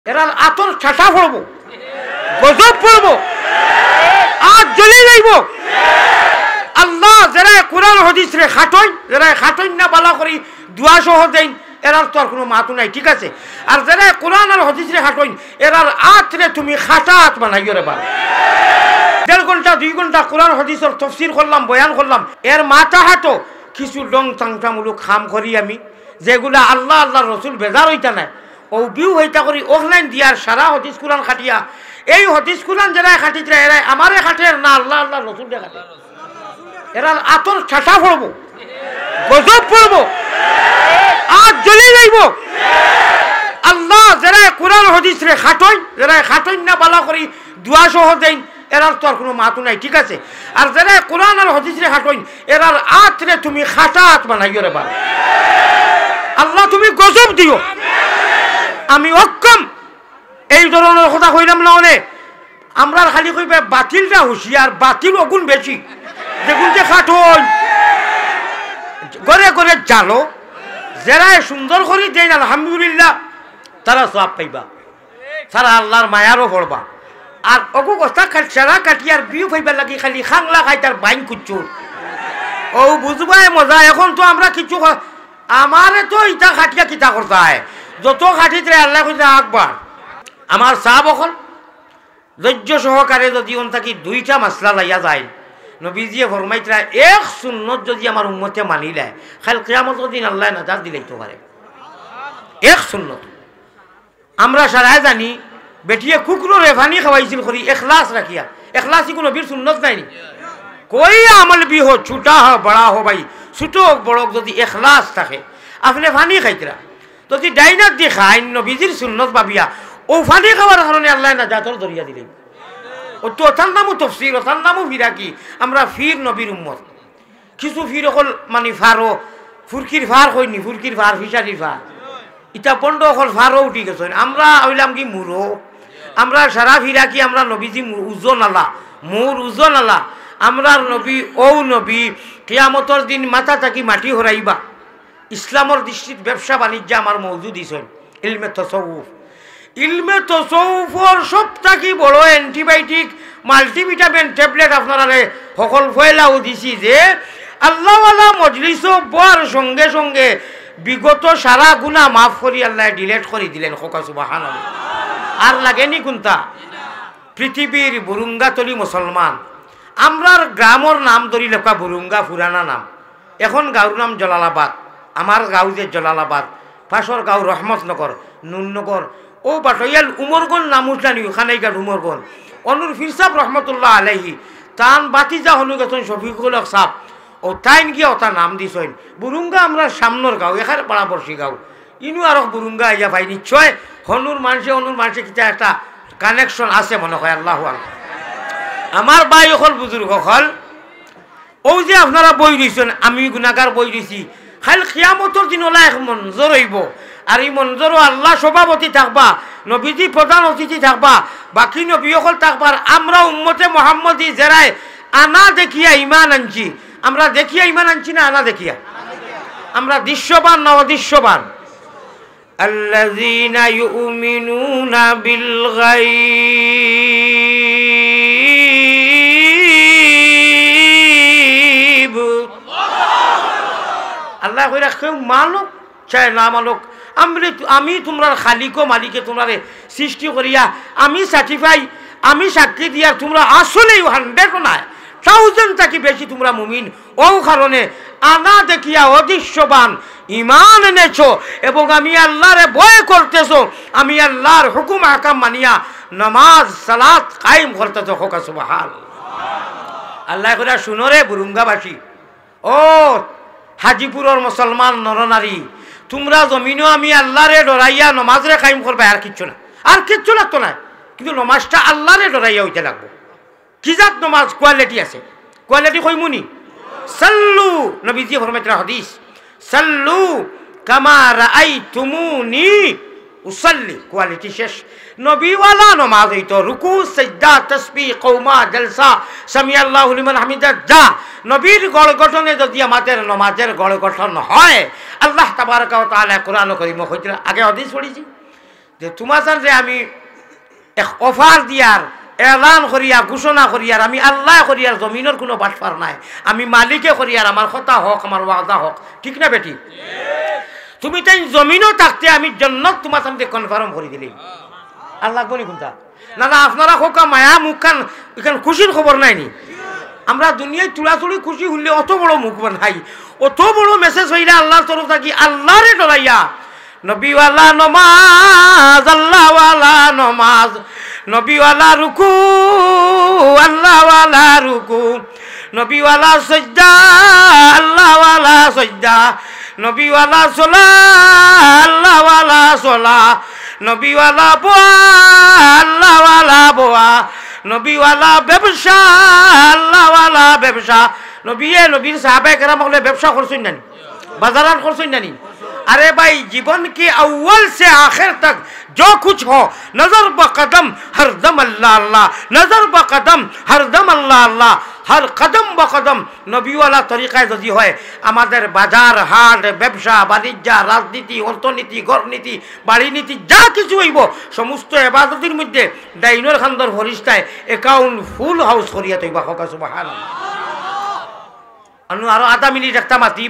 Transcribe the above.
এরা আতর ঠাসা পড়বো, গজব পড়বো, আজ জ্বলে যাইব। আল্লাহ যারা কোরআন হাদিস রে খাটই, যারা খাটই না বালা করি দুয়া সহ দেন, এরার তো আর কোনো মাতু নাই, ঠিক আছে। আর যারা কোরআন আর হাদিস রে খাটই, এরার আতরে তুমি খাটা আত বানাইও রে বাবা। 1.5 ঘন্টা 2 ঘন্টা কোরআন হাদিসের তফসির করলাম, বয়ান করলাম, এর মাথা হাটো কিছু ডং চাংটামূলক খাম করি আমি, যেগুলা আল্লাহ আল্লাহ রসুল বেজার হইতা নাই, ও বিউ হইতা করি অফলাইন দিয়ার সারা হদিস কোরআন খাটিয়া। এই হদিস কোরআন যারা খাটিতে এরাই আমারে খাটের না, আল্লাহ আল্লাহ রসুল খাটে। এরা আতর ঠাসা পড়বো, গজব পড়বো, আজ জ্বলে যাইব। আল্লাহ যারা কোরআন হাদিস রে খাটই, যারা খাটই না বালা করি দুয়া সহ দেন, এরার তো আর কোনো মাতু নাই, ঠিক আছে। আর যারা কোরআন আর হাদিস রে খাটই, এরার আতরে তুমি খাটা আত বানাইও রে বাবা। আল্লাহ তুমি গজব দিও। আমি অক্ষম এই ধরনের কথা কইলাম না, অনেক আমরা খালি কইবে বাতিলটা হুঁশিয়ার, বাতিল অগুণ বেশি। দেখুন যে খাটই ঘরে ঘরে জালো, যারা সুন্দর করে দেন আলহামদুলিল্লাহ, তারা সব পাইবা, তারা আল্লাহর মায়ারও পড়বা। আর অগু কথা সেরা কাটিয়ার বিউ পাইবার লাগি খালি খাংলা খাই তার বাইন কুচুর, ও বুঝবাই মজা। এখন তো আমরা কিছু আমারে তো ইটা খাটিয়া কিতা করতে হয়, যত খাটিতে আল্লাহ কইতে আকবার। আমার সাহাব অকল ধৈর্য সহকারে যদি থাকি 2টা মাসলা লাইয়া যায়, নবীজিয়ে ফরমাইতরা এক সুন্নত যদি আমার উম্মতে মানি নেয়, খালি কিয়ামতের দিন আল্লাহ নাজাত দিলাইতে পারে। এক সুন্নত আমরা সারাই জানি, বেটিয়ে কুকুরো রেফানি খাওয়াইছিল করি এখলাস রাখিয়া। এখলাসি কোনো নবীর সুন্নত নাইনি। কই আমল বি হো, ছোটা হো বড়া হো, ভাই ছোট হোক বড় হোক, যদি এখলাস থাকে আপনি ফানি খাইতরা। যদি ডাইনাত দিয়ে খাইন নবীজির সুন্নত ভাবিয়া, ও ফানি খাওয়ার কারণে আল্লাহ নাজাতর দরিয়া দিলেন। ও তো ওটার নামও তফসির, ওটার নামও ফিরাকি। আমরা ফির নবীর উম্মত। কিছু ফির অকল মানে ফারো, ফুরকির ফার হয়নি, ফুরকির ফার ফিসারির ফার, ইটা বন্ড অকল ফারও উঠি গেছে। আমরা হইলাম কি মুরো, আমরা সারা ফিরাকি। আমরা নবীজি উজন আলা, মোর উজন আলা। আমরা নবী ও নবী কিয়ামতর দিন মাথা থাকি মাটি হরাইবা। ইসলামর দৃষ্টিত ব্যবসা বাণিজ্য আমার মৌজুদ দিছেন ইলমে তসৌফ। ইলমে তসৌফর সব থাকি বড় অ্যান্টিবায়োটিক মাল্টিভিটামিন ট্যাবলেট আপনারা সকল ফয়লাও দিছি, যে আল্লাহওয়ালা মজলিস বোয়ার সঙ্গে সঙ্গে বিগত সারা গুণা মাফ করি আল্লাহ ডিলেট করে দিলেন। খোকা সুবহানাল্লাহ। আর লাগেনি কোনটা? পৃথিবীর বুরুঙ্গাতলি মুসলমান। আমরার গ্রামর নাম ধরি লেখা বুরুঙ্গা, পুরানা নাম। এখন গাঁওর নাম জলালাবাদ। আমার গাঁও যে জলালাবাদ, পাশর গাঁও রহমতনগর, নুননগর, ও বাটইয়াল উমরগঞ্জ নাম উঠলানি, খানাইঘাট উমরগঞ্জ। অনুর ফির সাহ রহমতুল্লাহ আলাইহি তান বাতিজা হলু গেছেন শফিকুল হক সাহ, ও তাইন গিয়া ওটা নাম দিছেন বুরুঙ্গা। আমরা সামনের গাঁও, এখানে পাড়াপড়শি গাঁও। ইনু আর বুরুঙ্গা ইয়া ভাই নিশ্চয় হনুর মানুষে কিতা একটা কানেকশন আছে মনে হয়। আল্লাহ আমার ভাই অকল বুজুর্গ হল, ও যে আপনারা বই দিয়েছেন, আমি গুণাগার বই দিছি। খালি কিয়ামতর দিন ওলা এক মঞ্জর হইব, আর এই মঞ্জরও আল্লাহ সভাপতি থাকবা, নবীজি প্রধান অতিথি থাকবা, বাকি নবী অকল থাকবার। আমরা উম্মতে মোহাম্মদী যারাই আনা দেখিয়া ইমান আনছি, আমরা দেখিয়া ইমান আনছি না আনা দেখিয়া? আমরা দৃশ্যবান না অদৃশ্যবান? আল্লাযীনা ইউমিনুনা বিল গায়ব। আল্লাহ কইরা কেউ মালুক চায় না মালুক, আমি তোমরা খালিকো মালিকে তোমরা সৃষ্টি করিয়া আমি সার্টিফাই, আমি সাক্ষী দিয়া তোমরা আসলেই 100 নয় 1000 থাকি বেশি তোমরা মুমিন। ও কারণে আনা দেখিয়া অদৃশ্যবান ইমান এনেছো, এবং আমি আল্লাহরে ভয় করতেছো, আমি আল্লাহর হুকুম আহকাম মানিয়া নামাজ সালাত কায়েম করতেছো। হোক সুবহানাল্লাহ। আল্লাহ কইরা শুনো রে বুরুঙ্গাবাসী, ও হাজিপুরের মুসলমান নরনারী, তোমরা জমিনও আমি আল্লাহরে ডরাইয়া নমাজরে কায়েম করবে, আর কিচ্ছু না, আর কিচ্ছু লাগতো না। কিন্তু নমাজটা আল্লাহরে ডরাইয়া হইতে লাগবো। কি জাত নমাজ? কোয়ালিটি আছে, কোয়ালিটি কইমুনি। সাল্লু, নবীজি ফরমাইতরা হাদিস, সাল্লু কামা রাআইতুমুনি উসাল্লি। কোয়ালিটি শেষ। নবীওয়ালা নমাজ হইতো রুকু সাজদা তাসবিহ কওমা জলসা সামিআল্লাহু লিমান হামিদা যা। নবীর গড় গঠনে যদি আমাদের নমাজের গড় গঠন হয়, আল্লাহ তাবারক ওয়া তাআলা কোরআন কারীমে কইতরা, আগে হাদিস পড়িছি, যে তোমার যে আমি এক অফার দিয়ার এলান করিয়া ঘোষণা করিয়ার আমি আল্লাহ করিয়ার জমিনের কোনো বাটফার নাই, আমি মালিকে করিয়ার আমার কথা হোক আমার ওয়াদা হোক, ঠিক না বেটি? তুমি তাই জমিনও থাকতে আমি জান্নাত তোমার সামনে কনফার্ম করে দিলি। আল্লাহ বলি কোনটা না না আপনারা হোক মায়া মুখখান এখান খুশির খবর নাই নি। আমরা দুনিয়ায় চুড়াচুড়ি খুশি হইলে অত বড় মুখ বানাই, অত বড় মেসেজ হইলে আল্লাহর তরফ থাকি আল্লাহরে ডরাইয়া নবীওয়ালা নমাজ আল্লাহওয়ালা নমাজ, নবীওয়ালা রুকু আল্লাহওয়ালা রুকু, নবীওয়ালা সজ্জা আল্লাহওয়ালা সজ্জা, নবীওয়ালা সোলা আল্লাহওয়ালা সোলা, নবীওয়ালা বোয়া আল্লাহওয়ালা বোয়া, নবীওয়ালা ব্যবসা আল্লাহওয়ালা ব্যবসা। নবীর সাহাবায়ে কেরাম বলে ব্যবসা করছেন জানি, বাজারান করছেন জানি। अरे भाई जीवन के अव्वल से आखिर तक जो कुछ हो नजर ब कदम हर दम अल्लाह अल्लाह, नजर ब कदम हर दम अल्लाह अल्लाह, हर कदम ब कदम नबी वाला तरीकाয় যদি হয় আমাদের বাজার হাট ব্যবসা বাণিজ্য রাজনীতি অর্থনীতি গণনীতি বাড়ি নীতি যা কিছু হইব সমস্ত ইবাদতের মধ্যে ডাইনোর খান্দর ফরিস্তায় অ্যাকাউন্ট ফুল হাউস করিয়া তৈবা হোক সুবহানাল্লাহ। আরো আধা মিনিট একটা মাতি